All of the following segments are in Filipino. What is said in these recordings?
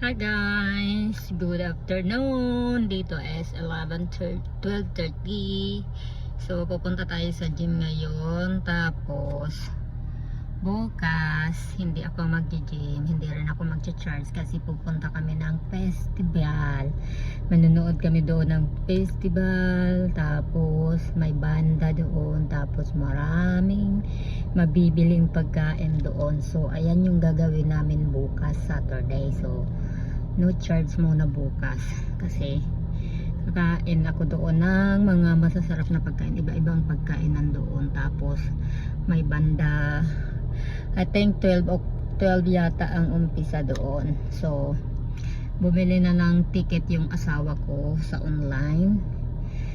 Hi guys, good afternoon. Dito is 12:30. So pupunta tayo sa gym ngayon. Tapos bukas hindi ako magji-gym, hindi rin ako magcha-charge kasi pupunta kami ng festival. Manonood kami doon ng festival, tapos may banda doon, tapos maraming mabibiling pagkain doon. So ayan yung gagawin namin bukas, Saturday. So no charge muna bukas kasi kakain ako doon ng mga masasarap na pagkain, iba-ibang pagkain nandoon. Tapos may banda, I think 12 yata ang umpisa doon. So bumili na ng ticket yung asawa ko sa online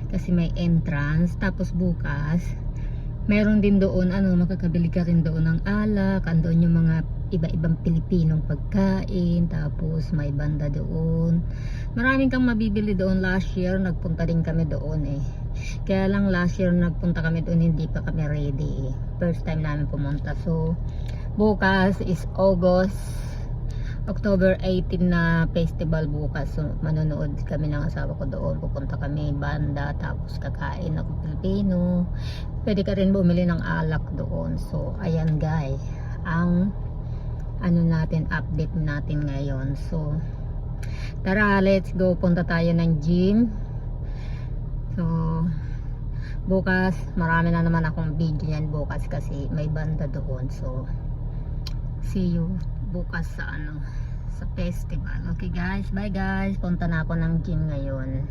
kasi may entrance. Tapos bukas meron din doon, makakabili ka rin doon ng alak, andoon yung mga iba-ibang Pilipinong pagkain, tapos may banda doon. Maraming kang mabibili doon. Last year nagpunta din kami doon kaya lang last year nagpunta kami doon, hindi pa kami ready first time namin pumunta. So bukas is October 18 na festival bukas. So manonood kami ng asawa ko doon, pupunta kami banda, tapos kakain ako Pilipino. Pwede ka rin bumili ng alak doon. So ayan guys, ang update natin ngayon. So tara, let's go, punta tayo ng gym. So bukas marami na naman akong video yan bukas kasi may banda doon. So see you bukas sa sa festival. Okay guys, bye guys, punta na ako ng gym ngayon.